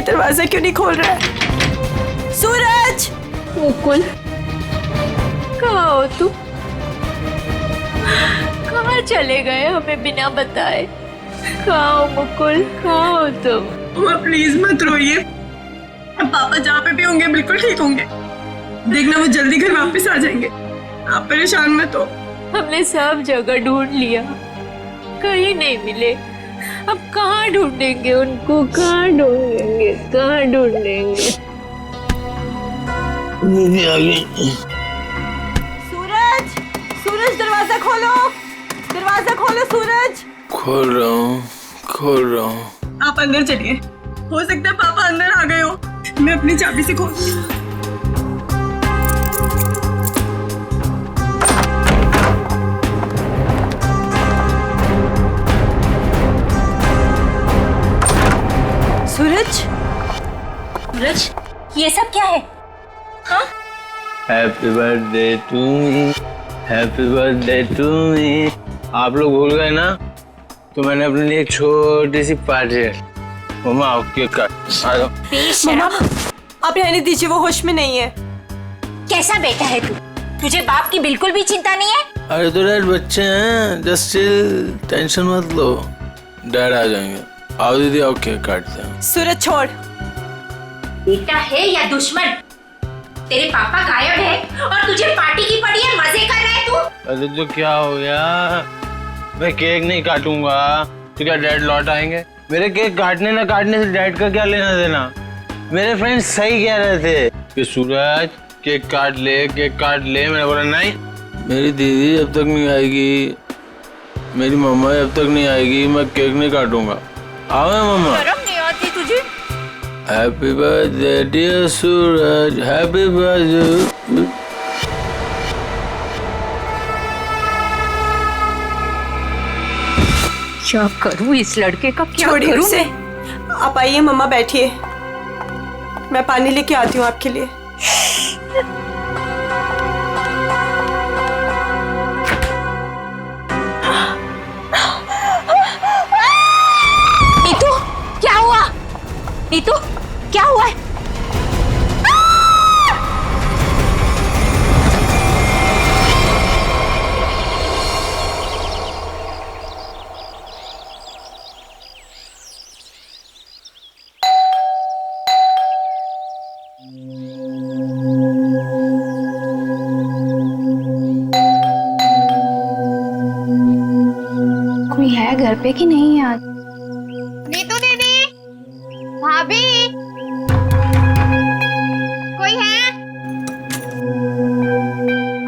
ये दरवाजा क्यों नहीं खोल रहा है? सूरज! मुकुल, कहाँ हो तुम? कहाँ चले गए हमें बिना बताए? कहाँ हो मुकुल, कहाँ हो तुम? मम्मा प्लीज मत रोइए, अब पापा जहाँ पे भी होंगे बिल्कुल ठीक होंगे। देखना वो जल्दी घर वापस आ जाएंगे, आप परेशान मत हो। हमने सब जगह ढूंढ लिया, कहीं नहीं मिले। अब कहाँ ढूंढेंगे उनको, कहाँ ढूंढेंगे, कहाँ ढूंढेंगे? सूरज! सूरज दरवाजा खोलो, दरवाजा खोलो सूरज! खोल रहा हूँ। आप अंदर चलिए, हो सकता है पापा अंदर आ गए हो। मैं अपनी चाबी से खोलती हूँ। सूरज! सूरज, ये सब क्या है? हाँ? Happy birthday to me, happy birthday to me. आप लोग भूल गए ना, तो मैंने अपने लिए एक छोटी सी पार्टी है। मम्मा आओ केक काट। आ जाओ। मम्मा आप रहने दीजिए, वो होश में नहीं है। कैसा बेटा है तू? तुझे बाप की बिल्कुल भी चिंता नहीं है? अरे तो डैड बच्चे हैं, जस्ट चिल, टेंशन मत लो, डैड आ जाएंगे। आओ दीदी आओ केक काटते हैं। सूरज छोड़। बेटा है या दुश्मन? तेरे पापा गायब है और तुझे पार्टी की पड़ी है, मजे कर रहा है तू? अरे तो क्या हो गया, मैं केक नहीं काटूंगा तो क्या डैड लौट आएंगे? मेरे केक काटने ना काटने से डैड का क्या लेना देना? मेरे फ्रेंड्स सही कह रहे थे कि सूरज केक काट ले, केक काट ले। मैंने बोला नहीं, मेरी दीदी जब तक नहीं आएगी, मेरी मम्मा जब तक नहीं आएगी, मैं केक नहीं काटूंगा। आओ मम्मा। शर्म नहीं आती तुझे? हैप्पी बर्थडे डियर सूरज, हैप्पी बर्थडे। क्या करूं इस लड़के का, क्या छोड़िए करूं? उसे। आप आइए मम्मा, बैठिए, मैं पानी लेके आती हूँ आपके लिए। नीतू, क्या हुआ? नीतू, क्या हुआ है? कोई है घर पे कि नहीं आज? नीतू दीदी, भाभी, कोई है?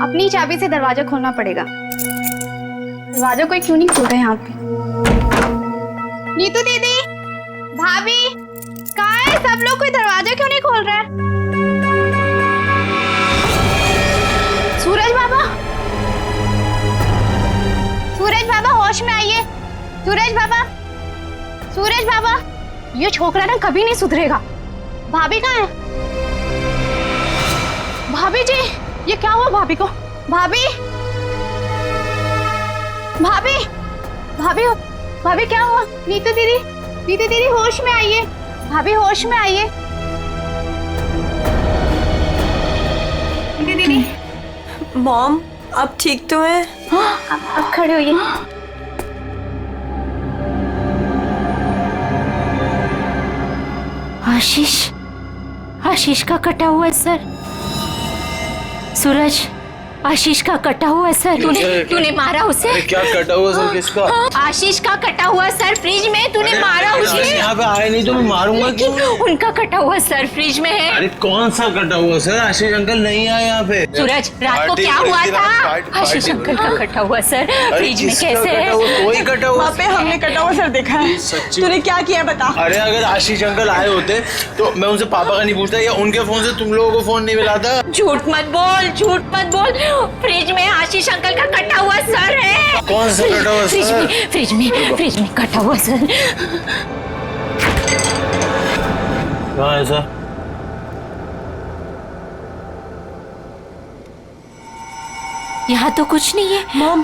अपनी चाबी से दरवाजा खोलना पड़ेगा। दरवाजा कोई क्यों नहीं खोल रहा है यहाँ पे? नीतू दीदी, भाभी, कहाँ है सब लोग? कोई दरवाजा क्यों नहीं खोल रहा है? सूरज बाबा, सूरज बाबा होश में आइए। सूरज बाबा, सूरज बाबा, ये छोकरा ना कभी नहीं सुधरेगा। भाभी कहाँ है? भाभी जी, ये क्या हुआ भाभी को? भाभी, भाभी, भाभी, भाभी क्या हुआ? नीतू दीदी, नीतू दीदी होश में आइए। भाभी होश में आइए। नीतू दीदी, मॉम आप ठीक तो हैं? अब खड़े होइए। आशीष, आशीष का कटा हुआ है सर। सूरज, आशीष का कटा हुआ है सर। तूने मारा उसे? अरे क्या कटा हुआ सर किसका? आशीष का कटा हुआ सर फ्रिज में, तूने मारा उसे? यहाँ पे आए नहीं तो मैं मारूंगा क्यों? उनका कटा हुआ सर फ्रिज में है। अरे कौन सा कटा हुआ सर? आशीष अंकल नहीं आए यहाँ पे। सूरज, रात को क्या हुआ था? आशीष अंकल का कटा हुआ सर फ्रिज में कैसे है? कोई कटा हुआ? वहाँ पे हमने कटा हुआ सर देखा है। सच्ची? तूने क्या किया बता। अरे अगर आशीष अंकल आए होते तो मैं उनसे पापा का नहीं पूछता, या उनके फोन से तुम लोगों को फोन नहीं मिलाता। झूठ मत बोल, झूठ मत बोल। फ्रिज में आशीष अंकल का कटा हुआ सर है। कौन सा कटा हुआ फ्रिज सर? में, फ्रिज में, फ्रिज में कटा हुआ सर। कहाँ है सर? यहाँ तो कुछ नहीं है। मॉम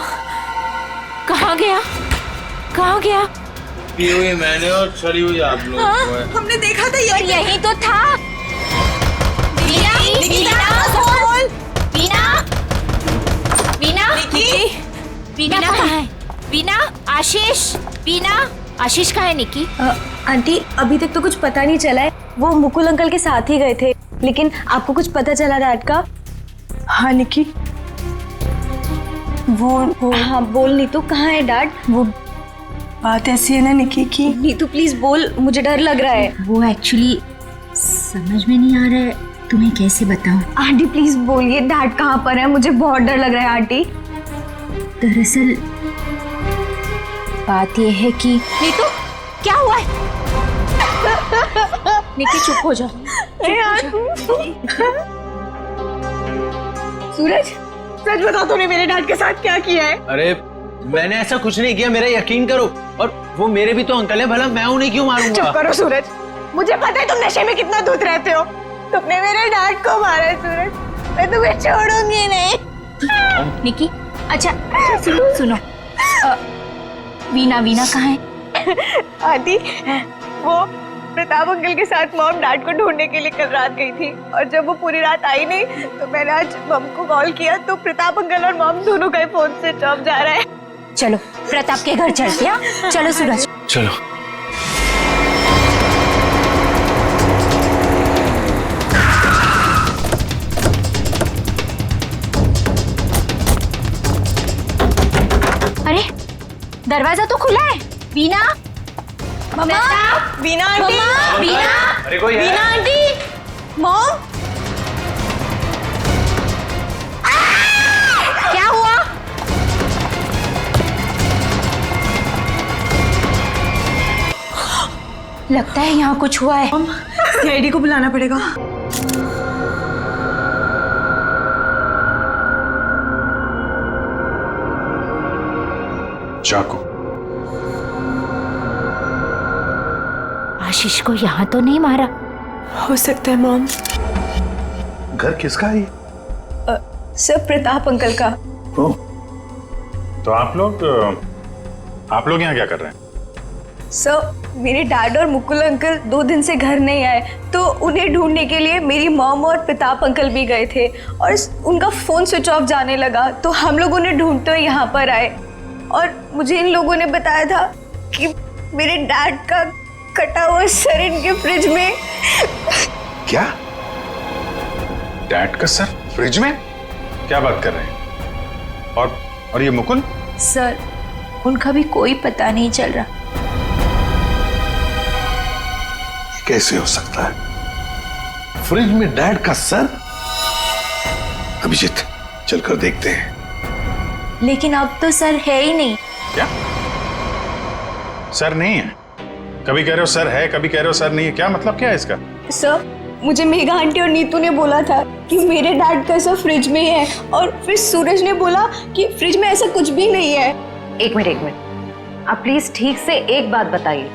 कहाँ गया, कहाँ गया? पी हुई मैंने और सड़ी हुई आप लोग को है। हमने देखा था और यही तो था। वीना, वीना, वीना, वीना कहाँ है? वीना, आशीष, वीना, आशीष कहाँ है निकी? आंटी अभी तक तो कुछ पता नहीं चला है। वो मुकुल अंकल के साथ ही गए थे, लेकिन आपको कुछ पता चला डैड का? हाँ निकी, वो हाँ बोल नीतू, कहाँ है डैड? वो बात ऐसी है ना निकी की। नीतू प्लीज बोल, मुझे डर लग रहा है। वो एक्चुअली समझ में नहीं आ रहा है, तुम्हें कैसे बताऊं? आंटी प्लीज बोलिए डैड कहाँ पर है, मुझे बहुत डर लग रहा है आंटी। दरअसल बात यह है कि नीतू क्या हुआ है? निकी चुप हो जाओ। सूरज, सच बता तूने मेरे डैड के साथ क्या किया है? अरे मैंने ऐसा कुछ नहीं किया, मेरा यकीन करो। और वो मेरे भी तो अंकल है, भला मैं उन्हें क्यों मारूंगा? चुप करो सूरज, मुझे पता है तुम नशे में कितना दूध रहते हो। तुमने मेरे डैड को मारा है सूरज, मैं तुम्हें छोड़ूंगी नहीं। निकी, अच्छा सुनो, वीना, वीना कहाँ है? आदि, वो प्रताप अंकल के साथ मॉम डैड को ढूंढने के लिए कल रात गई थी, और जब वो पूरी रात आई नहीं तो मैंने आज मॉम को कॉल किया तो प्रताप अंकल और मॉम दोनों का फोन स्विच ऑफ जा रहा है। चलो प्रताप के घर चलते हैं। चलो सूरज। चलो। अरे दरवाजा तो खुला है। वीना, मम्मा, वीना आंटी, वीना, अरे कोई है? Veena aunty, mom. क्या हुआ? लगता है यहाँ कुछ हुआ है। सीआईडी को बुलाना पड़ेगा। चाकू। आशीष को यहाँ तो नहीं मारा? हो सकता है मॉम। घर किसका है? सर प्रताप अंकल का। ओह, तो आप लोग यहाँ क्या कर रहे हैं? सर मेरे डैड और मुकुल अंकल 2 दिन से घर नहीं आए, तो उन्हें ढूंढने के लिए मेरी मॉम और प्रताप अंकल भी गए थे, और उनका फोन स्विच ऑफ जाने लगा तो हम लोग उन्हें ढूंढते हुए यहाँ पर आए, और मुझे इन लोगों ने बताया था कि मेरे डैड का कटा हुआ सर इनके फ्रिज में। क्या? डैड का सर फ्रिज में? क्या बात कर रहे हैं? और ये मुकुल? सर उनका भी कोई पता नहीं चल रहा। कैसे हो सकता है? फ्रिज में डैड का सर? अभिजीत चलकर देखते हैं। लेकिन अब तो सर है ही नहीं। क्या? सर नहीं है? कभी कह रहे हो सर है, कभी कह रहे हो सर नहीं है, क्या मतलब क्या है इसका? सर मुझे मेघा आंटी और नीतू ने बोला था कि मेरे डैड का सर फ्रिज में है, और फिर सूरज ने बोला कि फ्रिज में ऐसा कुछ भी नहीं है। एक मिनट, आप प्लीज ठीक से एक बात बताइए,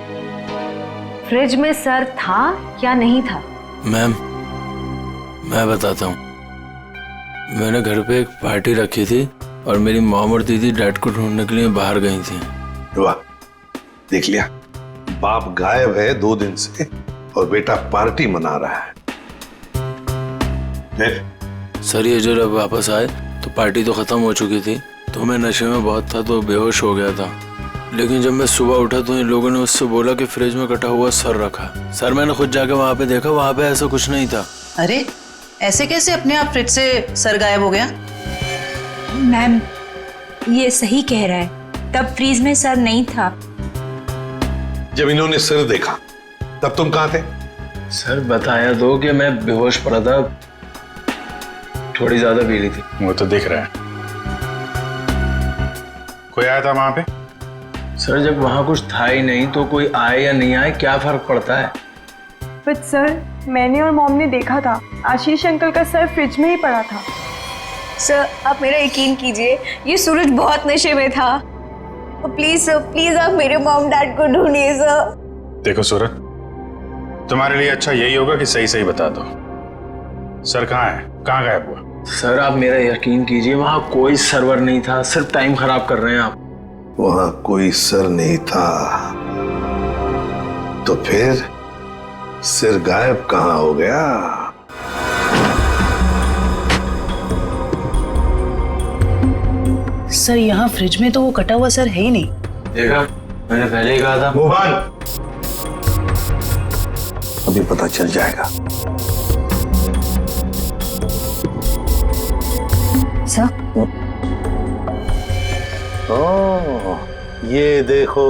फ्रिज में सर था या नहीं था? मैम मैं बताता हूँ, मैंने घर पे एक पार्टी रखी थी और मेरी मॉम और दीदी डैड को ढूंढने के लिए बाहर गई थी। वाह, देख लिया, बाप गायब है 2 दिन से और बेटा पार्टी मना रहा है। फिर सर ये जब वापस आए तो पार्टी तो खत्म हो चुकी थी, तो मैं नशे में बहुत था तो बेहोश हो गया था। लेकिन जब मैं सुबह उठा तो इन लोगों ने उससे बोला कि फ्रिज में कटा हुआ सर रखा। सर मैंने खुद जाके वहाँ पे देखा, वहाँ पे ऐसा कुछ नहीं था। अरे ऐसे कैसे अपने आप फ्रिज से सर गायब हो गया? मैम ये सही कह रहा है, तब फ्रीज में सर नहीं था। जब इन्होंने सर देखा तब तुम कहाँ थे? सर बताया तो कि मैं बेहोश पड़ा था, थोड़ी ज्यादा पी ली थी। वो तो दिख रहा है। कोई आया था वहां पे? सर जब वहाँ कुछ था ही नहीं तो कोई आए या नहीं आए क्या फर्क पड़ता है? बट सर मैंने और मॉम ने देखा था आशीष अंकल का सर फ्रिज में ही पड़ा था। सर आप मेरा यकीन कीजिए, ये सूरज बहुत नशे में था। प्लीज सर, प्लीज आप मेरे मॉम डैड को ढूंढिए सर। देखो सूरज, तुम्हारे लिए अच्छा यही होगा कि सही सही बता दो, सर कहाँ है, कहाँ गायब हुआ? सर आप मेरा यकीन कीजिए, वहाँ कोई सर्वर नहीं था, सिर्फ टाइम खराब कर रहे हैं आप। वहां कोई सर नहीं था, तो फिर सिर गायब कहां हो गया? सर यहाँ फ्रिज में तो वो कटा हुआ सर है ही नहीं। देखा, मैंने पहले ही कहा था। मोहन, अभी पता चल जाएगा। सर ओह, ये देखो,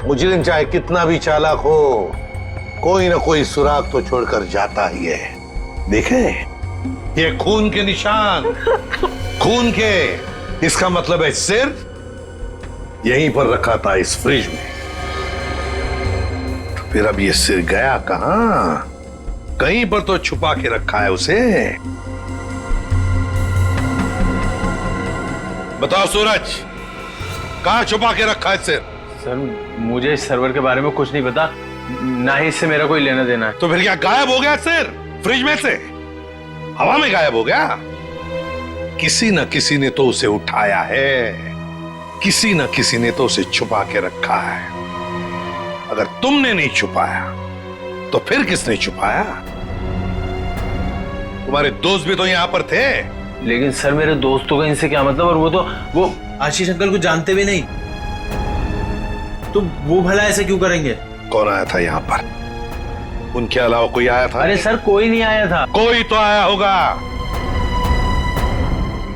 मुजरिम चाहे कितना भी चालाक हो, कोई ना कोई सुराग तो छोड़कर जाता ही है। देखे, ये खून के निशान, खून के। इसका मतलब है सिर यहीं पर रखा था, इस फ्रिज में। तो फिर अब ये सिर गया कहां? कहीं पर तो छुपा के रखा है उसे। बताओ सूरज, कहां छुपा के रखा है सिर? सर, मुझे इस सर्वर के बारे में कुछ नहीं पता, ना ही इससे मेरा कोई लेना देना है। तो फिर क्या गायब हो गया सिर फ्रिज में से? हवा में गायब हो गया? किसी न किसी ने तो उसे उठाया है, किसी न किसी ने तो उसे छुपा के रखा है। अगर तुमने नहीं छुपाया तो फिर किसने छुपाया? तुम्हारे दोस्त भी तो यहां पर थे। लेकिन सर, मेरे दोस्तों का इनसे क्या मतलब? और वो आशीष अंकल को जानते भी नहीं, तो वो भला ऐसे क्यों करेंगे? कौन आया था यहां पर? उनके अलावा कोई आया था? अरे सर, कोई नहीं आया था। कोई तो आया होगा।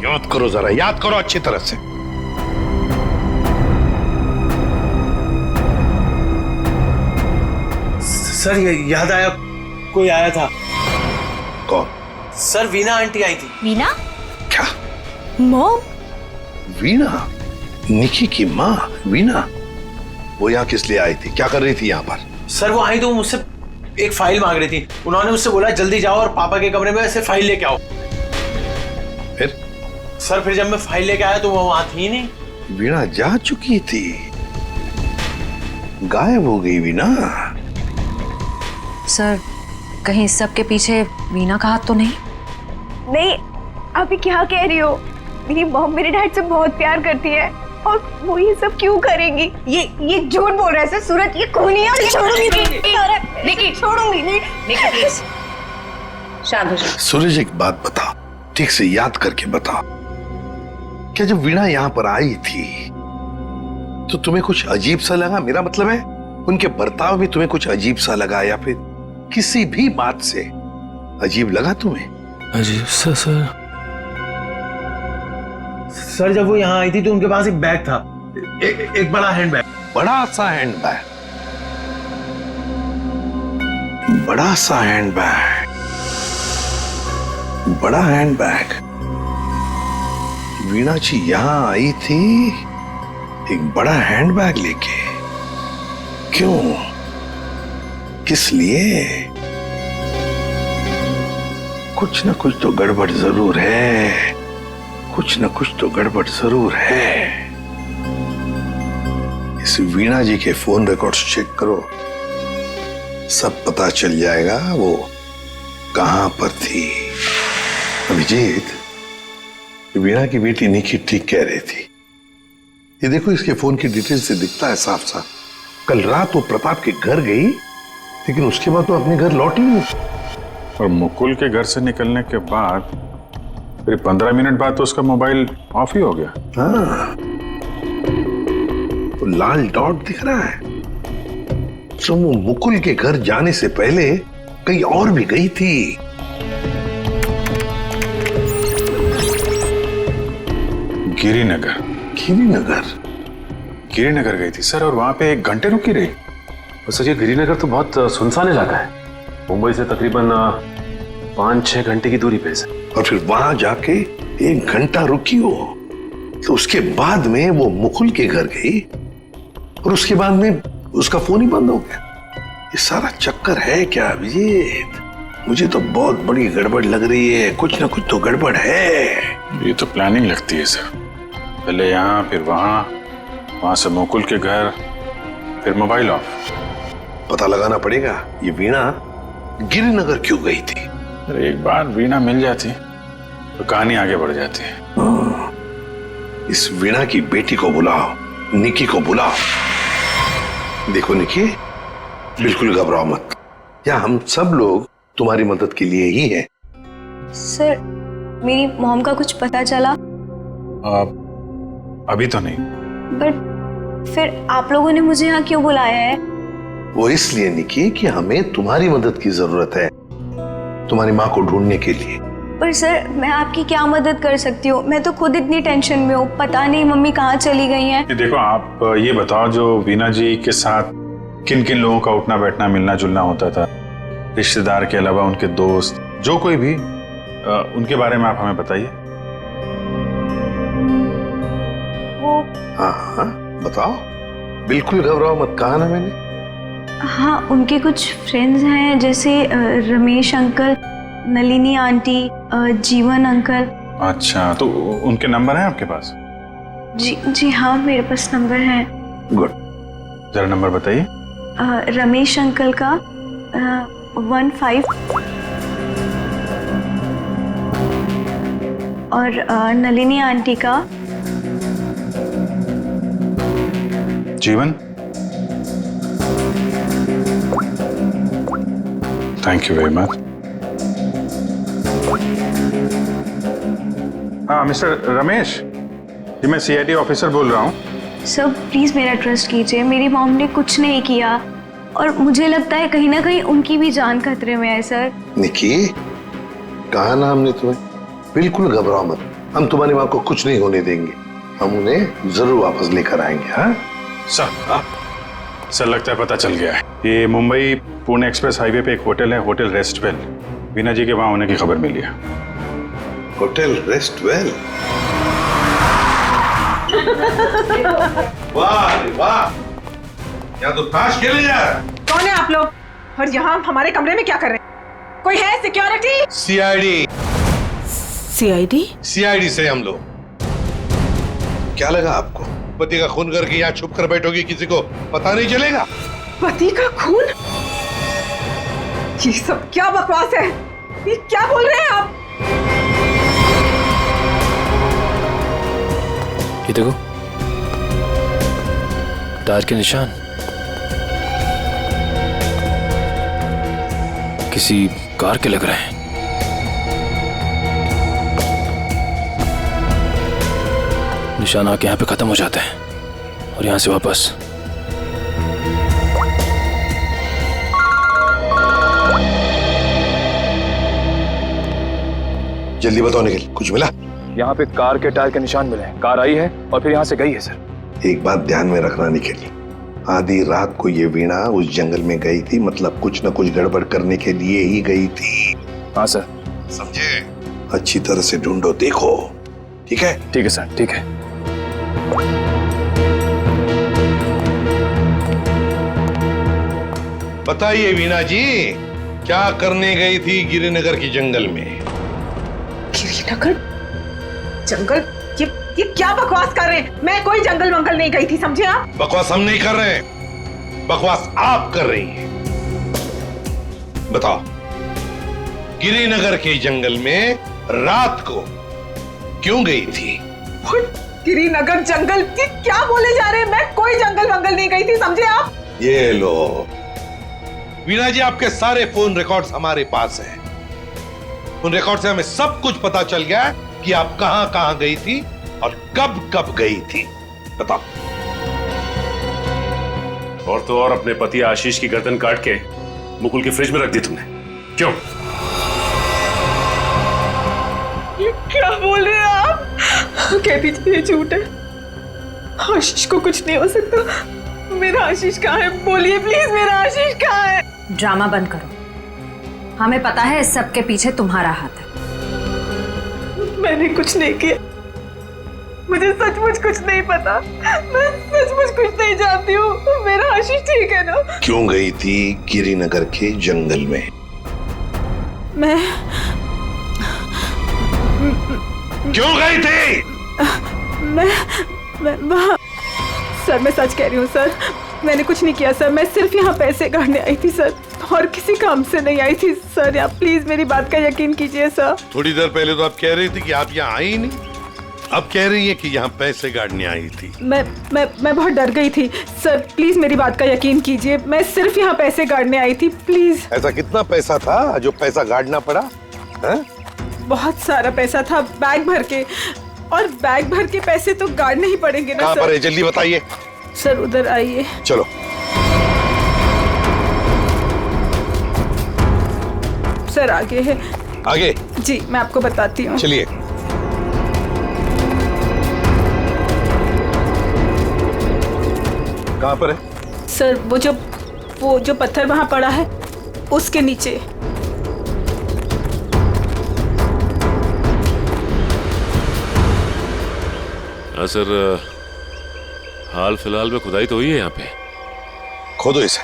याद करो जरा, याद करो अच्छी तरह से। सर, याद आया, कोई आया था। कौन? सर, वीना आंटी आई थी। वीना? क्या? मॉम? वीना? निकी की माँ वीना? वो यहाँ किस लिए आई थी? क्या कर रही थी यहाँ पर? सर, वो आई तो मुझसे एक फाइल मांग रही थी। उन्होंने मुझसे बोला जल्दी जाओ और पापा के कमरे में ऐसे फाइल लेके आओ। फिर? सर, फिर जब मैं फाइल लेके आया तो वो वहां थी ही नहीं। वीणा जा चुकी थी, गायब हो गई वीणा। सर, कहीं इस सब के पीछे वीना का हाथ तो नहीं? नहीं, आप ये क्या कह रही हो? मेरी मॉम मेरे डैड से बहुत प्यार करती है और वो ये सब क्यों करेंगी? ये झूठ बोल रहा है सर। सूरज, ये खूनी है और ये छोड़ूंगी नहीं। निकी, छोड़ूंगी नहीं। निकी प्लीज शांत हो जाओ। सूरज, एक बात बताओ, ठीक से याद करके बताओ, क्या जब वीणा यहाँ पर आई थी तो तुम्हें कुछ अजीब सा लगा? मेरा मतलब है, उनके बर्ताव में तुम्हें कुछ अजीब सा लगा, या फिर किसी भी बात से अजीब लगा तुम्हें? अजीब सा? सर, जब वो यहाँ आई थी तो उनके पास एक बैग था, एक बड़ा हैंड बैग। बड़ा सा हैंड बैग? बड़ा सा हैंड बैग? बड़ा हैंड बैग? वीणा जी यहां आई थी एक बड़ा हैंड बैग लेके? क्यों? किस लिए? कुछ ना कुछ तो गड़बड़ जरूर है, कुछ ना कुछ तो गड़बड़ जरूर है। इस वीणा जी के फोन रिकॉर्ड्स चेक करो, सब पता चल जाएगा वो कहां पर थी। अभिजीत, वीणा की बेटी निकी ठीक कह रही थी। ये देखो, इसके फोन की डिटेल से दिखता है साफ साफ, कल रात वो प्रताप के घर गई, लेकिन उसके बाद तो अपने घर लौटी नहीं। और मुकुल के घर से निकलने के बाद फिर 15 मिनट बाद तो उसका मोबाइल ऑफ ही हो गया। हाँ, तो लाल डॉट दिख रहा है, तो वो मुकुल के घर जाने से पहले कहीं और भी गई थी। गिरिनगर? गिरिनगर गई थी सर, और वहां पे 1 घंटे रुकी रही। सर, ये गिरिनगर तो बहुत सुनसान इलाका है, मुंबई से तकरीबन 5-6 घंटे की दूरी पे है। और फिर वहां जाके 1 घंटा रुकी हो, तो उसके बाद में वो मुकुल के घर गई और उसके बाद में उसका फोन ही बंद हो गया। ये सारा चक्कर है क्या अभिजीत? मुझे तो बहुत बड़ी गड़बड़ लग रही है, कुछ ना कुछ तो गड़बड़ है। ये तो प्लानिंग लगती है सर, पहले यहाँ फिर वहां से मुकुल के घर, फिर मोबाइल ऑफ। पता लगाना पड़ेगा ये वीणा गिरिनगर क्यों गई थी। अरे एक बार वीणा मिल जाती तो कहानी आगे बढ़ जाती है। इस वीणा की बेटी को बुलाओ, निकी को बुलाओ। देखो निकी, बिल्कुल घबराओ मत, या हम सब लोग तुम्हारी मदद के लिए ही हैं। सर मेरी मॉम का कुछ पता चला? अभी तो नहीं। बट फिर आप लोगों ने मुझे यहाँ क्यों बुलाया है? वो इसलिए निकी कि हमें तुम्हारी मदद की जरूरत है, तुम्हारी माँ को ढूंढने के लिए। पर सर मैं आपकी क्या मदद कर सकती हूँ? मैं तो खुद इतनी टेंशन में हूँ, पता नहीं मम्मी कहाँ चली गई हैं। ये देखो, आप ये बताओ, जो वीना जी के साथ किन किन लोगों का उठना बैठना मिलना जुलना होता था, रिश्तेदार के अलावा उनके दोस्त, जो कोई भी, उनके बारे में आप हमें बताइए। वो हाँ हाँ बताओ, बिल्कुल घबराओ मत, कहा ना मैंने। हाँ, उनके कुछ फ्रेंड्स हैं, जैसे रमेश अंकल, नलिनी आंटी, जीवन अंकल। अच्छा, तो उनके नंबर हैं आपके पास? जी हाँ, मेरे पास नंबर है। गुड, जरा नंबर बताइए। रमेश अंकल का 15 और नलिनी आंटी का जीवन। Thank you very much. हाँ मिस्टर रमेश, जी मैं CID ऑफिसर बोल रहा हूँ। सर प्लीज मेरा ट्रस्ट कीजिए, मेरी मॉम ने कुछ नहीं किया और मुझे लगता है कहीं ना कहीं उनकी भी जान खतरे में है। सर निकी, कहा ना हमने तुम्हें, बिल्कुल घबराओ मत, हम तुम्हारी माँ को कुछ नहीं होने देंगे, हम उन्हें जरूर वापस लेकर आएंगे। हाँ सर लगता है पता चल गया है। ये मुंबई पुणे एक्सप्रेस हाईवे पे एक होटल है, होटल रेस्टवेल। वीना जी के वहां होने की खबर मिली है। होटल रेस्टवेल? वाह वाह, यहाँ तो ताश खेले जा रहा है। कौन है आप लोग और यहाँ हमारे कमरे में क्या कर रहे हैं? कोई है सिक्योरिटी? CID से हम लोग। क्या लगा आपको, पति का खून करके यहाँ छुप कर बैठोगी, किसी को पता नहीं चलेगा? पति का खून? ये सब क्या बकवास है? ये क्या बोल रहे हैं आप? ये देखो, टायर के निशान, किसी कार के लग रहे हैं। निशान आके यहाँ पे खत्म हो जाते हैं और यहाँ से वापस। जल्दी बताओ निखिल, कुछ मिला? यहाँ पे कार के टायर के निशान मिले हैं, कार आई है और फिर यहाँ से गई है सर। एक बात ध्यान में रखना निखिल, आधी रात को ये वीणा उस जंगल में गई थी, मतलब कुछ न कुछ गड़बड़ करने के लिए ही गई थी। हाँ सर। समझे? अच्छी तरह से ढूंढो, देखो। ठीक है? ठीक है सर, ठीक है। बताइए वीणा जी, क्या करने गई थी गिरिनगर के जंगल में? गिरिनगर जंगल? ये क्या बकवास कर रहे हैं? मैं कोई जंगल वंगल नहीं गई थी, समझे आप? बकवास हम नहीं कर रहे हैं, बकवास आप कर रही हैं। बताओ, गिरिनगर के जंगल में रात को क्यों गई थी? गिरिनगर जंगल? ये क्या बोले जा रहे हैं? मैं कोई जंगल वंगल नहीं गई थी, समझे आप? ये लो वीणा जी, आपके सारे फोन रिकॉर्ड्स हमारे पास हैं। उन रिकॉर्ड से हमें सब कुछ पता चल गया कि आप कहां कहां गई थी और कब कब गई थी। बताओ। और तो और अपने पति आशीष की गर्दन काट के मुकुल की फ्रिज में रख दी तुमने, क्यों? ये क्या बोल रहे हैं आप? कह दीजिए ये झूठ है, आशीष को कुछ नहीं हो सकता। मेरा आशीष कहाँ है? बोलिए प्लीज, मेरा आशीष कहाँ है? ड्रामा बंद करो, हमें पता है इस सब के पीछे तुम्हारा हाथ है। मैंने कुछ नहीं किया, मुझे सचमुच कुछ नहीं पता, मैं सचमुच कुछ नहीं जानती हूँ। मेरा आशीष ठीक है ना? क्यों गई थी गिरिनगर के जंगल में? मैं क्यों गई थी? मैं वहाँ, सर मैं सच कह रही हूँ सर, मैंने कुछ नहीं किया सर, मैं सिर्फ यहाँ पैसे काटने आई थी सर, और किसी काम से नहीं आई थी सर। आप प्लीज मेरी बात का यकीन कीजिए सर। थोड़ी देर पहले तो आप कह रही थी कि आप यहाँ आई ही नहीं, अब कह रही है कि यहाँ पैसे गाड़ने आई थी। मैं बहुत डर गई थी सर, प्लीज मेरी बात का यकीन कीजिए, मैं सिर्फ यहाँ पैसे गाड़ने आई थी, प्लीज। ऐसा कितना पैसा था जो पैसा गाड़ना पड़ा है? बहुत सारा पैसा था, बैग भर के, और बैग भर के पैसे तो गाड़ने ही पड़ेंगे ना कहाँ सर। पर है जल्दी बताइए। सर उधर आइए। चलो। सर आगे है। आगे? जी मैं आपको बताती हूँ। चलिए। कहाँ पर है? सर वो जो पत्थर वहां पड़ा है उसके नीचे। हाँ सर, हाल फिलहाल में खुदाई तो हुई है यहाँ पे। खोदो इसे।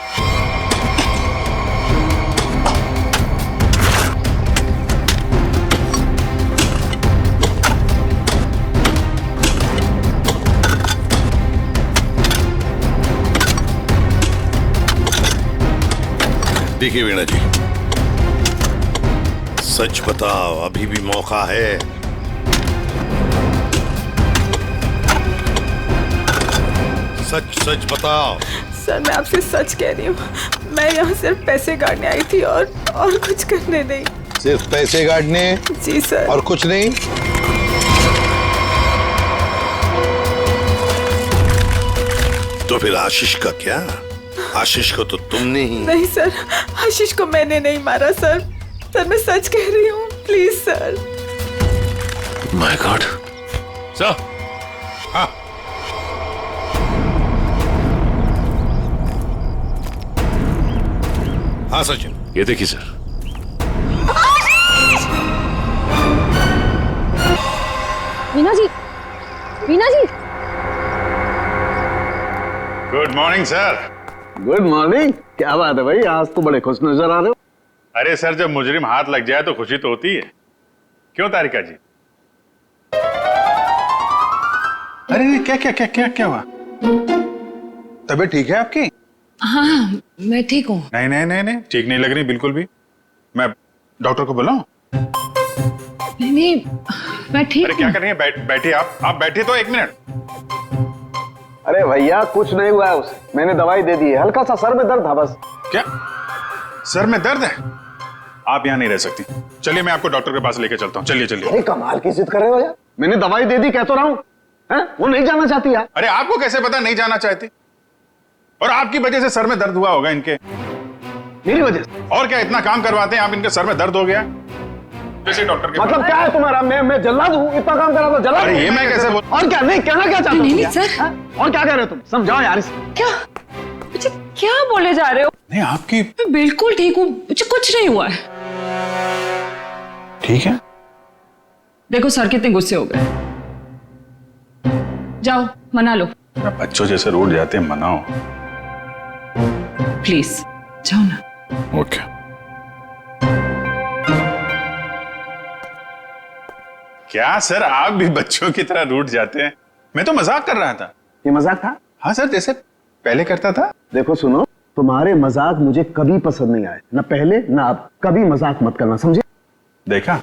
देखिए वीणा जी, सच बताओ, अभी भी मौका है। सच सच बताओ। सर मैं आपसे सच कह रही हूँ, मैं यहाँ सिर्फ पैसे गाड़ने आई थी और कुछ करने नहीं। सिर्फ पैसे गाड़ने? जी सर। और कुछ नहीं? तो फिर आशीष का क्या? आशीष को तो तुमने ही। नहीं सर, आशीष को मैंने नहीं मारा सर। सर मैं सच कह रही हूँ, please sir. My god. Sir. हाँ। हाँ सचिन। ये देखिए sir. Veena ji, Veena ji. Good morning sir. Good morning. क्या बात है भाई, आज तो बड़े खुश नजर आ रहे हो। अरे सर, जब मुजरिम हाथ लग जाए तो खुशी तो होती है, क्यों तारिका जी? अरे क्या क्या क्या क्या क्या हुआ? तबीयत ठीक है आपकी? हाँ मैं ठीक हूँ। नहीं नहीं नहीं नहीं, ठीक नहीं लग रही बिल्कुल भी। मैं डॉक्टर को बुलाऊं? नहीं मैं ठीक। अरे क्या कर रही हैं? बैठिए आप बैठिए तो 1 मिनट। अरे भैया कुछ नहीं हुआ है उसे, मैंने दवाई दे दी है, हल्का सा सर में दर्द था बस। क्या सर में दर्द है? आप यहाँ नहीं रह सकती, चलिए मैं आपको डॉक्टर के पास लेके चलता हूँ। चलिए चलिए। अरे कमाल की जिद कर रहे हो यार, मैंने दवाई दे दी, कह तो रहा हूँ। वो नहीं जाना चाहती यार। अरे आपको कैसे पता नहीं जाना चाहती? और आपकी वजह से सर में दर्द हुआ होगा इनके। मेरी वजह से? और क्या, इतना काम करवाते हैं आप, इनके सर में दर्द हो गया। जैसे डॉक्टर के मतलब क्या है तुम्हारा? मैं जल्लाद हूँ, इतना काम करा तो जल्लाद? अरे ये मैं कैसे बोल? और क्या नहीं कहना क्या चाहते हो? नहीं सर। और क्या कह रहे हो तुम? समझाओ यार इसे। क्या मुझे क्या बोले जा रहे हो? नहीं आपकी। मैं बिल्कुल ठीक हूँ, मुझे कुछ नहीं हुआ है। ठीक है। देखो सर कितने गुस्से हो गए, जाओ मना लो। बच्चों जैसे रूठ जाते हैं, मनाओ प्लीज, जाओ ना। ओके। क्या सर, आप भी बच्चों की तरह रूठ जाते हैं? मैं तो मजाक कर रहा था। ये मजाक था? हाँ सर, जैसे पहले करता था। देखो सुनो, तुम्हारे मजाक मुझे कभी पसंद नहीं आए, ना पहले ना अब। कभी मजाक मत करना, समझे? देखा?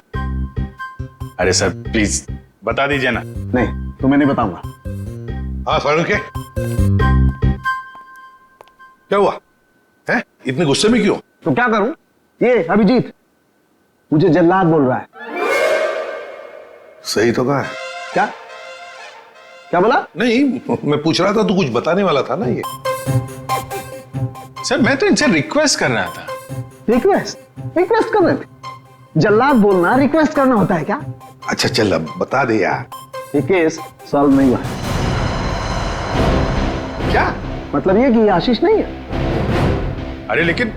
अरे सर प्लीज बता दीजिए ना। नहीं तुम्हें नहीं बताऊंगा। हाँ फारूक के क्या हुआ है? इतने गुस्से में क्यों? तो क्या करूं? ये अभिजीत मुझे जल्लाद बोल रहा है। सही तो कहा। क्या क्या बोला? नहीं मैं पूछ रहा था, तू कुछ बताने वाला था ना। ये सर मैं तो इनसे रिक्वेस्ट कर रहा था। रिक्वेस्ट कर रहे थे? जल्लाद बोलना रिक्वेस्ट करना होता है क्या? अच्छा चल अब बता दे यार। ये केस सॉल्व नहीं हुआ है। क्या मतलब ये कि आशीष नहीं है? अरे लेकिन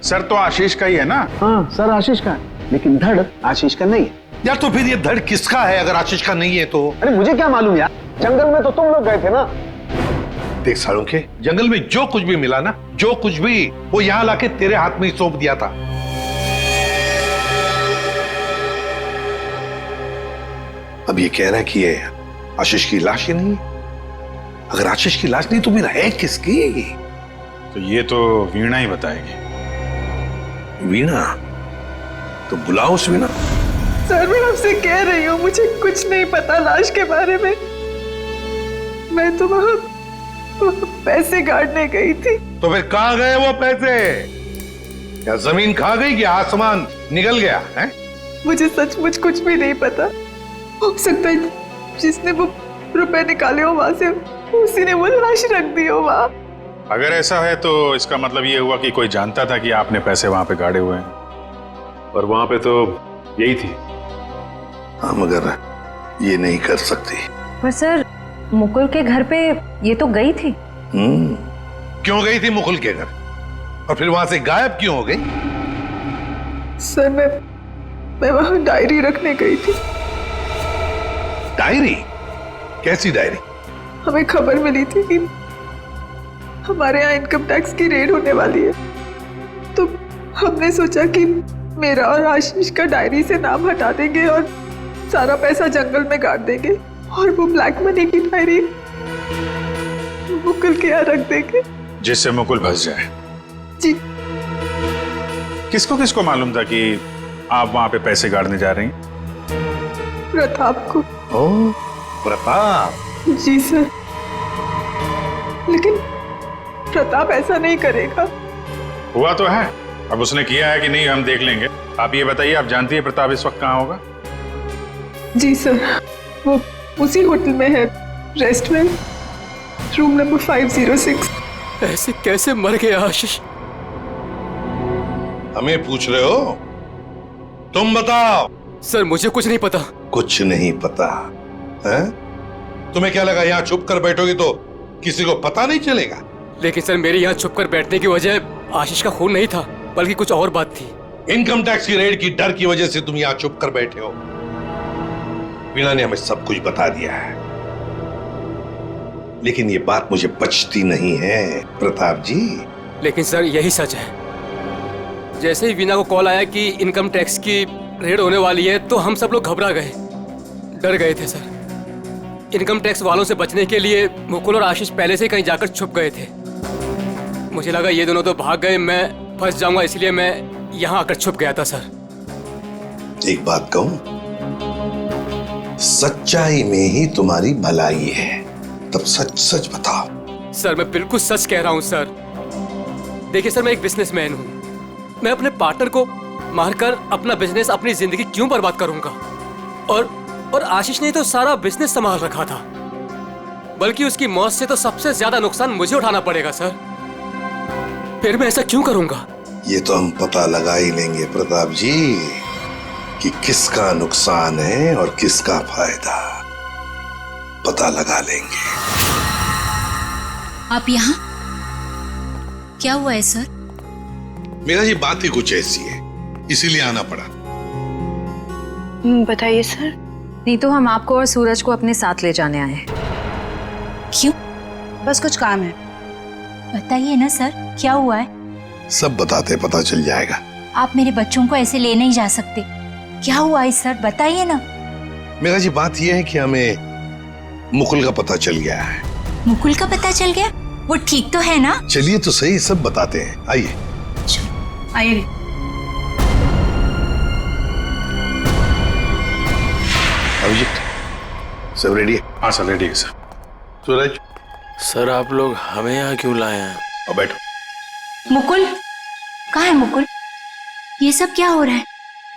सर तो आशीष का ही है ना। हाँ सर आशीष का है, लेकिन धड़ आशीष का नहीं है। यार तो फिर ये धड़ किसका है अगर आशीष का नहीं है तो? अरे मुझे क्या मालूम यार, जंगल में तो तुम लोग गए थे ना। देख सालों के, जंगल में जो कुछ भी मिला ना, जो कुछ भी, वो यहाँ लाके तेरे हाथ में ही सौंप दिया था। अब ये कह रहा है कि ये आशीष की लाश ही नहीं है। अगर आशीष की लाश नहीं तो फिर है किसकी? तो ये तो वीणा ही बताएगी। वीणा? तो बुलाओ उस वीणा। सर मैं आपसे कह रही हूँ मुझे कुछ नहीं पता लाश के बारे में। मैं तो वहाँ पैसे काटने गई थी। तो फिर कहाँ गए वो पैसे? क्या जमीन खा गई कि आसमान निकल गया है? मुझे सचमुच कुछ भी नहीं पता। हो सकता है जिसने वो रुपए निकाले हो वहां से उसी ने वो लाश रख दी हो वहां। अगर ऐसा है तो इसका मतलब ये हुआ कि कोई जानता था कि आपने पैसे वहां पे गाड़े हुए हैं, और वहां पे तो यही थी। हाँ, मगर ये नहीं कर सकती। पर सर मुकुल के घर पे ये तो गई थी। क्यों गई थी मुकुल के घर? और फिर वहां से गायब क्यों हो गई? सर मैं वहां डायरी रखने गई थी। डायरी? कैसी डायरी? हमें खबर मिली थी कि हमारे यहाँ इनकम टैक्स की रेड होने वाली है, तो हमने सोचा कि मेरा और आशीष का डायरी से नाम हटा देंगे और सारा पैसा जंगल में गाड़ देंगे और वो ब्लैक मनी की डायरी मुकुल के यहाँ रख देंगे, जिससे मुकुल फंस जाए। जी। किसको किसको मालूम था कि आप वहां पे पैसे गाड़ने जा रही हैं? प्रताप को। ओह, प्रताप। जी सर, लेकिन प्रताप ऐसा नहीं करेगा। हुआ तो है, अब उसने किया है कि नहीं हम देख लेंगे। आप ये बताइए, आप जानती है प्रताप इस वक्त कहाँ होगा? जी सर, वो उसी होटल में है, रेस्टोरेंट, रूम नंबर 506। ऐसे कैसे मर गया आशीष? हमें पूछ रहे हो? तुम बताओ। सर मुझे कुछ नहीं पता। कुछ नहीं पता है? तुम्हें क्या लगा यहाँ छुप कर बैठोगे तो किसी को पता नहीं चलेगा? लेकिन सर मेरे यहाँ छुप कर बैठने की वजह आशीष का खून नहीं था, बल्कि कुछ और बात थी। इनकम टैक्स की रेड की डर की वजह से तुम यहाँ छुप कर बैठे हो। वीणा ने हमें सब कुछ बता दिया है, लेकिन ये बात मुझे पचती नहीं है प्रताप जी। लेकिन सर यही सच है। जैसे ही वीणा को कॉल आया कि इनकम टैक्स की रेड होने वाली है, तो हम सब लोग घबरा गए, डर गए थे सर। इनकम टैक्स वालों से बचने के लिए मुकुल और आशीष पहले से कहीं जाकर छुप गए थे। मुझे लगा ये दोनों तो भाग गए, मैं फंस जाऊंगा, इसलिए मैं यहाँ आकर छुप गया था सर। एक बात कहूं, सच्चाई में ही तुम्हारी भलाई है, तब सच सच बताओ। सर मैं बिल्कुल सच कह रहा हूँ सर। देखिए सर, मैं एक बिजनेसमैन हूँ। मैं अपने पार्टनर को मारकर अपना बिजनेस, अपनी जिंदगी क्यों बर्बाद करूंगा? और आशीष ने तो सारा बिजनेस संभाल रखा था, बल्कि उसकी मौत से तो सबसे ज्यादा नुकसान मुझे उठाना पड़ेगा सर। फिर मैं ऐसा क्यों करूंगा? ये तो हम पता लगा ही लेंगे प्रताप जी कि किसका नुकसान है और किसका फायदा, पता लगा लेंगे। आप यहाँ? क्या हुआ है सर? मेरा ये बात ही कुछ ऐसी है, इसीलिए आना पड़ा। बताइए सर। नहीं तो हम आपको और सूरज को अपने साथ ले जाने आए हैं। क्यों? बस कुछ काम है। बताइए ना सर, क्या हुआ है? सब बताते पता चल जाएगा। आप मेरे बच्चों को ऐसे ले नहीं जा सकते। क्या हुआ है सर, बताइए ना। मेरा जी बात यह है कि हमें मुकुल का पता चल गया है। मुकुल का पता चल गया? वो ठीक तो है ना? चलिए तो सही, सब बताते हैं, आइए। आइए। अभिजीत, सब रेडी है? हाँ सर, रेडी है सर। सूरज। सर आप लोग हमें यहाँ क्यों लाए हैं? और बैठो। मुकुल कहाँ है? मुकुल, ये सब क्या हो रहा है?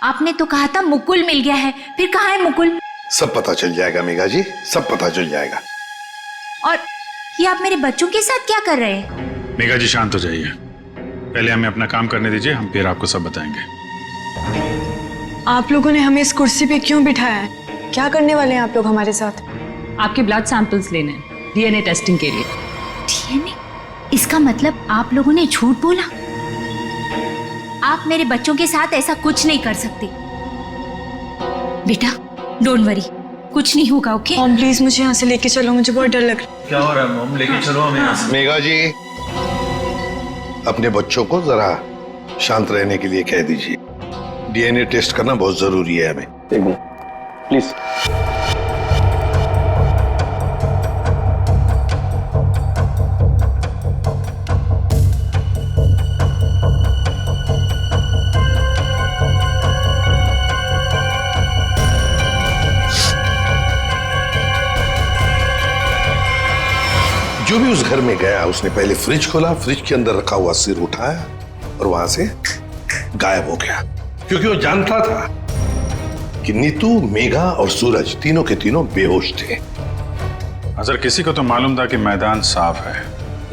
आपने तो कहा था मुकुल मिल गया है, फिर कहाँ है मुकुल? सब पता चल जाएगा मेघा जी, सब पता चल जाएगा। और ये आप मेरे बच्चों के साथ क्या कर रहे हैं? मेघा जी शांत हो जाइए, पहले हमें अपना काम करने दीजिए, हम फिर आपको सब बताएंगे। आप लोगों ने हमें इस कुर्सी पे क्यों बिठाया है? क्या करने वाले हैं आप लोग हमारे साथ? आपके ब्लड सैंपल्स लेने हैं डीएनए टेस्टिंग के लिए। डीएनए? इसका मतलब आप लोगों ने झूठ बोला? आप मेरे बच्चों के साथ ऐसा कुछ नहीं कर सकते। बेटा डोंट वरी, कुछ नहीं होगा, ओके? मॉम प्लीज मुझे यहाँ से लेके चलो, मुझे बहुत डर लग रहा है। क्या हो रहा है मॉम? लेके चलो हमें यहाँ से। मेघा जी, अपने बच्चों को जरा शांत रहने के लिए कह दीजिए। डीएनए टेस्ट करना बहुत जरूरी है हमें। प्लीज। जो भी उस घर में गया उसने पहले फ्रिज खोला, फ्रिज के अंदर रखा हुआ सिर उठाया और वहां से गायब हो गया, क्योंकि वो जानता था कि नीतू, मेघा और सूरज तीनों के तीनों बेहोश थे। अगर किसी को तो मालूम था कि मैदान साफ है।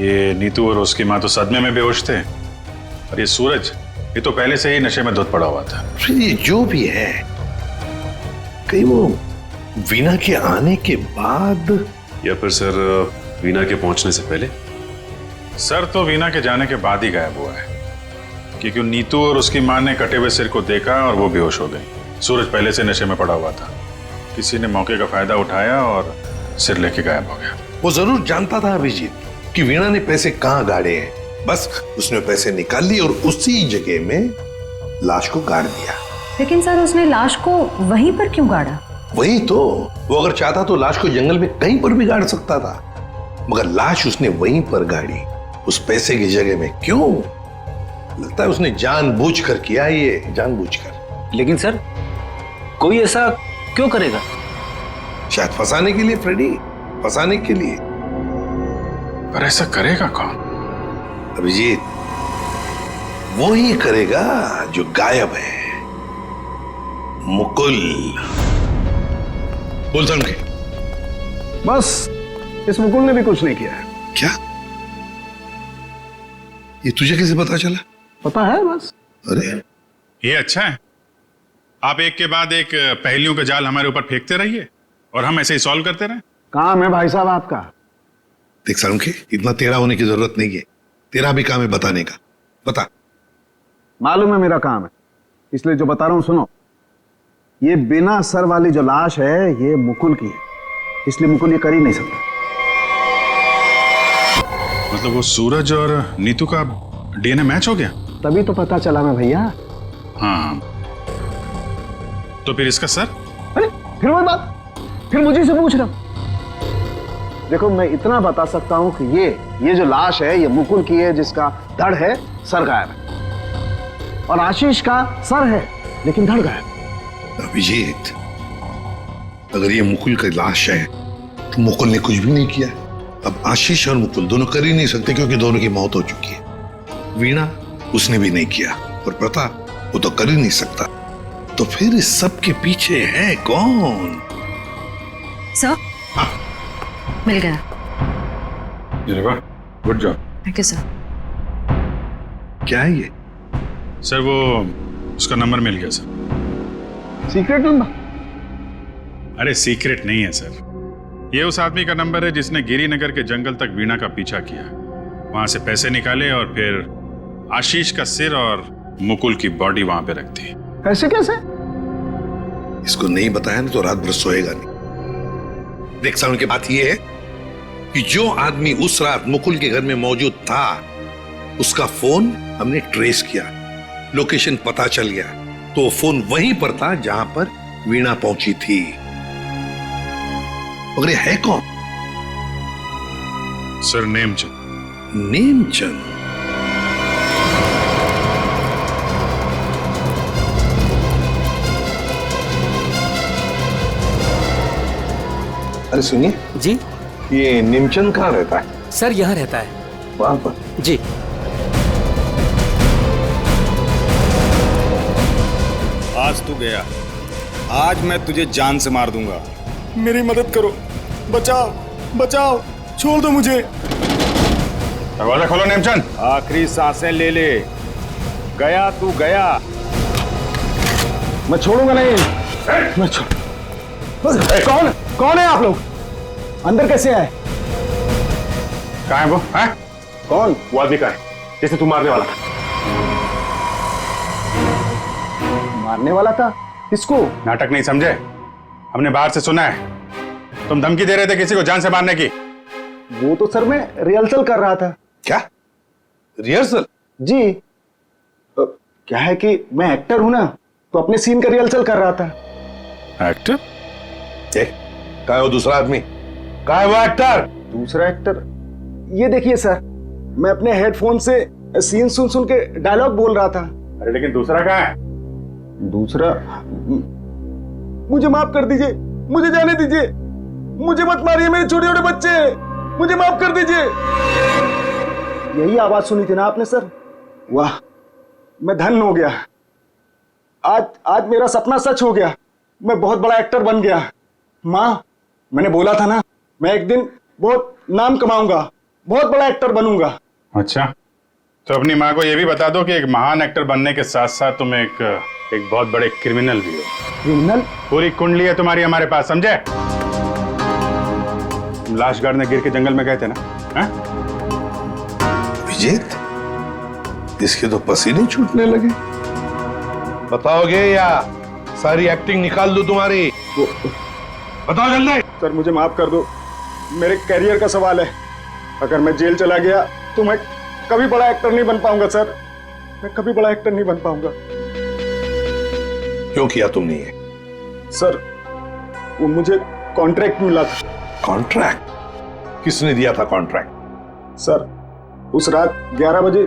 ये नीतू और उसकी माँ तो सदमे में बेहोश थे, और ये सूरज, ये तो पहले से ही नशे में धुत पड़ा हुआ था। फिर ये जो भी है, कहीं वो वीना के आने के बाद, या फिर सर वीना के पहुंचने से पहले? सर तो वीना के जाने के बाद ही गायब हुआ है, क्योंकि नीतू और उसकी माँ ने कटे हुए सिर को देखा और वो बेहोश हो गई। सूरज पहले से नशे में पड़ा हुआ था, किसी ने मौके का फायदा उठाया और सिर लेके गायब हो गया। वो जरूर जानता था अभिजीत कि वीणा ने पैसे कहाँ गाड़े हैं, बस उसने पैसे निकाल लिए और उसी जगह में लाश को गाड़ दिया। लेकिन सर उसने लाश को वहीं पर क्यों गाड़ा? वही तो, वो अगर चाहता तो लाश को जंगल में कहीं पर भी गाड़ सकता था, मगर लाश उसने वहीं पर गाड़ी, उस पैसे की जगह में। क्यों? लगता है उसने जानबूझकर किया, ये जानबूझकर। लेकिन सर कोई ऐसा क्यों करेगा? शायद फंसाने के लिए फ्रेडी, फंसाने के लिए। पर ऐसा करेगा कौन? अभिजीत, वो ही करेगा जो गायब है, मुकुल। बोलता हूं बस इस मुकुल ने भी कुछ नहीं किया है। क्या? ये तुझे कैसे पता चला? पता है बस। अरे ये अच्छा है, आप एक के बाद एक पहेलियों का जाल हमारे ऊपर फेंकते रहिए और हम ऐसे ही सॉल्व करते रहे। काम है भाई साहब आपका। देख सालुंखे, इतना टेढ़ा होने की जरूरत नहीं है, तेरा भी काम है बताने का। बता। मालूम है मेरा काम है, इसलिए जो बता रहा हूं सुनो। ये बिना सर वाली जो लाश है ये मुकुल की है, इसलिए मुकुल ये कर ही नहीं सकता। मतलब वो सूरज और नीतू का डीएनए मैच हो गया? तभी तो पता चला ना भैया। हाँ, तो फिर इसका सर? अरे फिर वही बात, फिर मुझे से पूछ रहा। देखो मैं इतना बता सकता हूं कि ये जो लाश है ये मुकुल की है, जिसका धड़ है, सर गायब है, और आशीष का सर है लेकिन धड़ गायब। अभिजीत, अगर ये मुकुल की लाश है तो मुकुल ने कुछ भी नहीं किया। अब आशीष और मुकुल दोनों कर ही नहीं सकते, क्योंकि दोनों की मौत हो चुकी है। वीणा, उसने भी नहीं किया, और प्रताप, वो तो कर ही नहीं सकता। तो फिर इस सब के पीछे है कौन? सर मिल गया। Good job. Thank you sir. क्या है ये? सर वो उसका नंबर मिल गया सर। Secret number? अरे सीक्रेट नहीं है सर, ये उस आदमी का नंबर है जिसने गिरिनगर के जंगल तक वीणा का पीछा किया, वहां से पैसे निकाले और फिर आशीष का सिर और मुकुल की बॉडी वहां पे रख दी। ऐसे कैसे? इसको नहीं बताया ना तो रात भर सोएगा नहीं। देख साउंड की बात यह है कि जो आदमी उस रात मुकुल के घर में मौजूद था, उसका फोन हमने ट्रेस किया, लोकेशन पता चल गया, तो वो फोन वहीं पर था जहां पर वीणा पहुंची थी। मगर ये है कौन? सर नेमचंद। नेमचंद? अरे सुनिए जी, ये नेमचंद कहाँ रहता है? सर यहाँ रहता है। वहां पर? जी। आज तू गया, आज मैं तुझे जान से मार दूंगा। मेरी मदद करो, बचाओ बचाओ, छोड़ दो मुझे। दरवाजा खोलो नेमचंद। आखिरी सांसें ले ले, गया तू गया। मैं छोड़ूंगा नहीं। मैं कौन है आप लोग? अंदर कैसे आए? कहाँ है वो? है? कौन? वो आदमी का है जिसे तू मारने वाला था। मारने वाला था? किसको? नाटक नहीं समझे, हमने बाहर से सुना है तुम धमकी दे रहे थे किसी को जान से मारने की। वो तो सर मैं रिहर्सल कर रहा था। क्या रिहर्सल? जी, क्या है कि मैं एक्टर हूं ना, तो अपने सीन का रिहर्सल कर रहा था। एक्टर? कहाँ है वो दूसरा आदमी? कहाँ है वो एक्टर? दूसरा एक्टर? ये देखिए सर, मैं अपने हेडफोन से सीन सुन सुन के डायलॉग बोल रहा था। अरे लेकिन दूसरा कहाँ है? दूसरा? मुझे माफ कर दीजिए, मुझे जाने दीजिए, मुझे मत मारिए, मेरे छोटे छोटे बच्चे। मुझे माफ कर दीजिए। यही आवाज सुनी थी ना आपने सर? वाह, मैं धन्य हो गया। आज मेरा सपना सच हो गया। मैं बहुत बड़ा एक्टर बन गया। माँ, मैंने बोला था ना, मैं एक दिन बहुत नाम कमाऊंगा, बहुत बड़ा एक्टर बनूंगा। अच्छा, तो अपनी माँ को ये भी बता दो कि एक महान एक्टर बनने के साथ साथ तुम एक बहुत बड़े क्रिमिनल भी हो। क्रिमिनल? पूरी कुंडली है तुम्हारी हमारे पास, समझे? तुम लाश गाड़ने गिर के जंगल में गए थे ना? विजेत, इसके तो पसीने छूटने लगे। बताओगे या सारी एक्टिंग निकाल दूं तुम्हारी? बताओ जल्दी। सर मुझे माफ कर दो, मेरे कैरियर का सवाल है। अगर मैं जेल चला गया तो मैं कभी बड़ा एक्टर नहीं बन पाऊंगा सर, मैं कभी बड़ा एक्टर नहीं बन पाऊंगा। क्यों किया तुमने ये? सर वो मुझे कॉन्ट्रैक्ट मिला था। कॉन्ट्रैक्ट? किसने दिया था कॉन्ट्रैक्ट? सर उस रात 11 बजे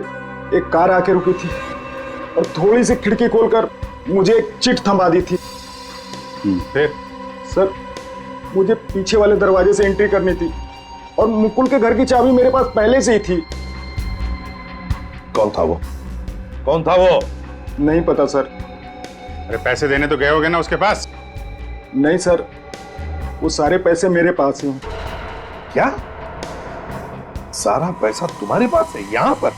एक कार आके रुकी थी और थोड़ी सी खिड़की खोलकर मुझे एक चिट थमा दी थी। फिर? सर मुझे पीछे वाले दरवाजे से एंट्री करनी थी और मुकुल के घर की चाबी मेरे पास पहले से ही थी। कौन था वो? कौन था वो? नहीं पता सर। अरे पैसे देने तो गए होगे ना उसके पास? नहीं सर, वो सारे पैसे मेरे पास ही हैं। क्या? सारा पैसा तुम्हारे पास है? यहाँ पर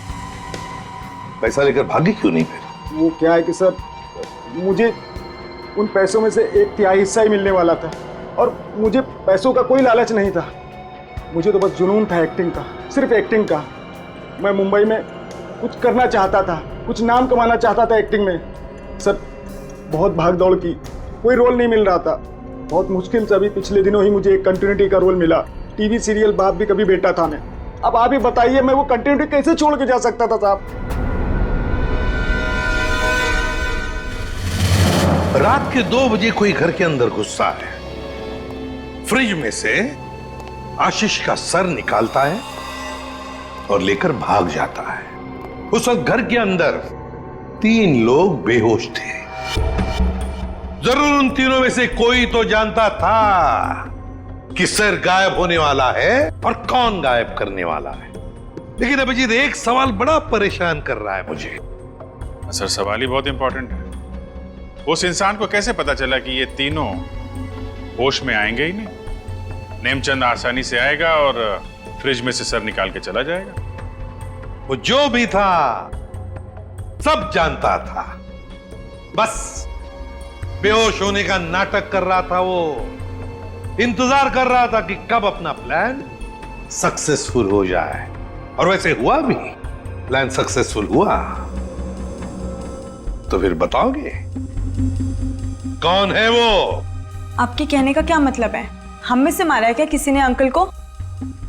पैसा लेकर भागी क्यों नहीं फिर? वो क्या है कि सर, मुझे उन पैसों में से 1/3 हिस्सा ही मिलने वाला था और मुझे पैसों का कोई लालच नहीं था। मुझे तो बस जुनून था एक्टिंग का, सिर्फ एक्टिंग का। मैं मुंबई में कुछ करना चाहता था, कुछ नाम कमाना चाहता था एक्टिंग में। सर बहुत भाग दौड़ की, कोई रोल नहीं मिल रहा था। बहुत मुश्किल से अभी पिछले दिनों ही मुझे एक कंटिन्यूटी का रोल मिला। टीवी सीरियल बाप भी कभी बेटा था मैं। अब आप ही बताइए, मैं वो कंटिन्यूटी कैसे छोड़ के जा सकता था साहब? रात के 2 बजे कोई घर के अंदर घुसता है, फ्रिज में से आशीष का सर निकालता है और लेकर भाग जाता है। उस वक्त घर के अंदर 3 लोग बेहोश थे। जरूर उन तीनों में से कोई तो जानता था कि सर गायब होने वाला है और कौन गायब करने वाला है। लेकिन अभिजीत, एक सवाल बड़ा परेशान कर रहा है मुझे। सर सवाल ही बहुत इंपॉर्टेंट है। उस इंसान को कैसे पता चला कि ये तीनों होश में आएंगे ही नहीं? नेमचंद आसानी से आएगा और फ्रिज में से सर निकाल के चला जाएगा। वो जो भी था सब जानता था, बस बेहोश होने का नाटक कर रहा था। वो इंतजार कर रहा था कि कब अपना प्लान सक्सेसफुल हो जाए, और वैसे हुआ भी। प्लान सक्सेसफुल हुआ। तो फिर बताओगे कौन है वो? आपके कहने का क्या मतलब है? हम में से मारा है क्या किसी ने अंकल को?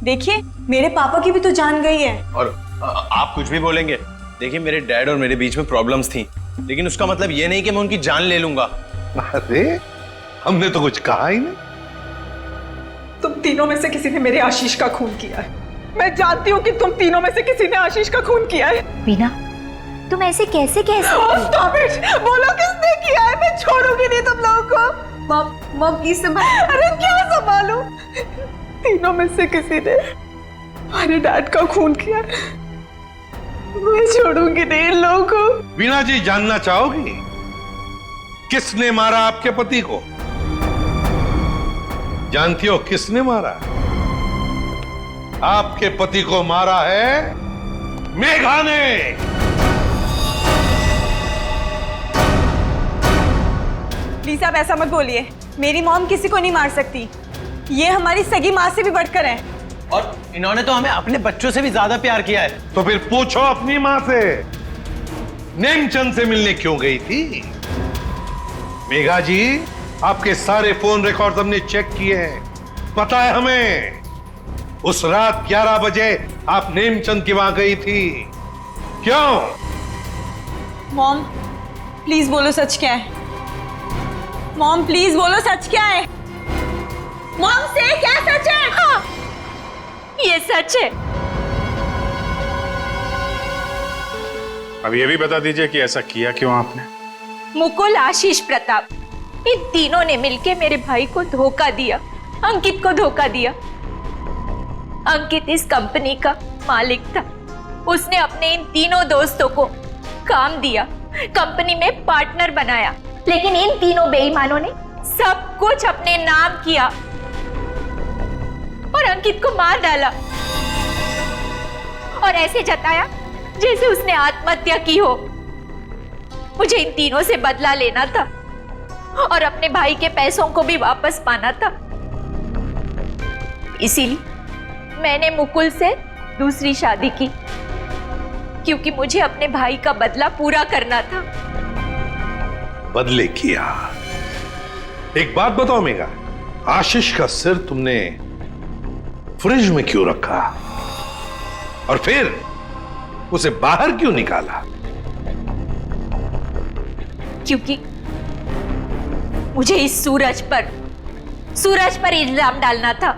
देखिए, मेरे पापा की भी तो जान गई है। और आप कुछ भी बोलेंगे। देखिए, मेरे डैड और मेरे बीच में प्रॉब्लम्स थी, लेकिन उसका मतलब ये नहीं कि मैं उनकी जान ले लूंगा। अरे हमने तो कुछ कहा ही नहीं। तुम तीनों में से किसी ने मेरे आशीष का खून किया है। मैं जानती हूँ कि तुम तीनों में से किसी ने आशीष का खून किया है। वीना, तुम ऐसे कैसे कह सकती हो? Stop it! बोलो किसने किया है? मैं छोड़ूंगी नहीं तुम लोगों को। मॉम प्लीज संभाल। अरे क्या संभालूं? तीनों में से किसी ने हमारे डैड का खून किया है। मैं छोड़ूंगी नहीं इन लोगों को। वीना जी, जानना चाहोगी किसने मारा आपके पति को? जानती हो किसने मारा? आपके पति को मारा है मेघा ने। प्लीज आप ऐसा मत बोलिए। मेरी मॉम किसी को नहीं मार सकती। ये हमारी सगी माँ से भी बढ़कर है। और इन्होंने तो हमें अपने बच्चों से भी ज्यादा प्यार किया है। तो फिर पूछो अपनी माँ से, नेमचंद से मिलने क्यों गई थी? मेघा जी, आपके सारे फोन रिकॉर्ड हमने चेक किए हैं। पता है हमें उस रात 11 बजे आप नेमचंद की वहां गई थी। क्यों? मॉम प्लीज बोलो सच क्या है। मॉम प्लीज बोलो सच क्या है। मॉम से क्या सच है? हाँ, ये सच है। अब ये भी बता दीजिए कि ऐसा किया क्यों आपने? मुकुल, आशीष, प्रताप, इन तीनों ने मिलके मेरे भाई को धोखा दिया, अंकित को धोखा दिया। अंकित इस कंपनी का मालिक था। उसने अपने इन तीनों दोस्तों को काम दिया, कंपनी में पार्टनर बनाया, लेकिन इन तीनों बेईमानों ने सब कुछ अपने नाम किया और अंकित को मार डाला और ऐसे जताया जैसे उसने आत्महत्या की हो। मुझे इन तीनों से बदला लेना था और अपने भाई के पैसों को भी वापस पाना था। इसीलिए मैंने मुकुल से दूसरी शादी की, क्योंकि मुझे अपने भाई का बदला पूरा करना था। बदले किया। एक बात बताओ मेघा, आशीष का सिर तुमने फ्रिज में क्यों रखा और फिर उसे बाहर क्यों निकाला? क्योंकि मुझे इस सूरज पर इल्जाम डालना था,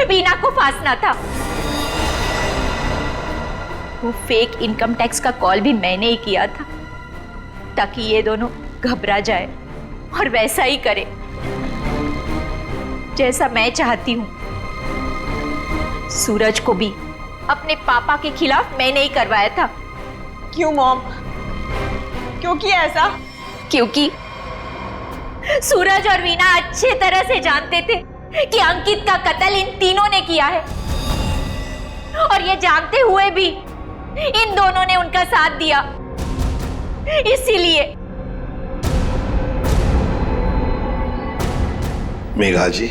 वीना को फांसना था। वो फेक इनकम टैक्स का कॉल भी मैंने ही किया था, ताकि ये दोनों घबरा जाए और वैसा ही करे जैसा मैं चाहती हूं। सूरज को भी अपने पापा के खिलाफ मैंने ही करवाया था। क्यों मॉम? क्यों किया ऐसा? क्योंकि सूरज और वीना अच्छे तरह से जानते थे कि अंकित का कत्ल इन तीनों ने किया है, और ये जानते हुए भी इन दोनों ने उनका साथ दिया। इसीलिए मेघा जी,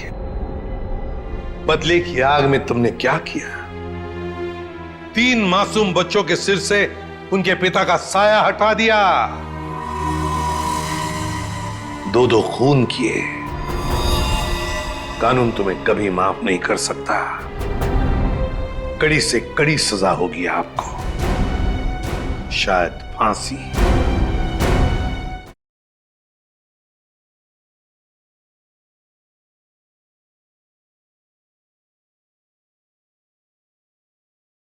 बदले की आग में तुमने क्या किया? 3 मासूम बच्चों के सिर से उनके पिता का साया हटा दिया, 2 खून किए। कानून तुम्हें कभी माफ नहीं कर सकता। कड़ी से कड़ी सजा होगी आपको, शायद फांसी।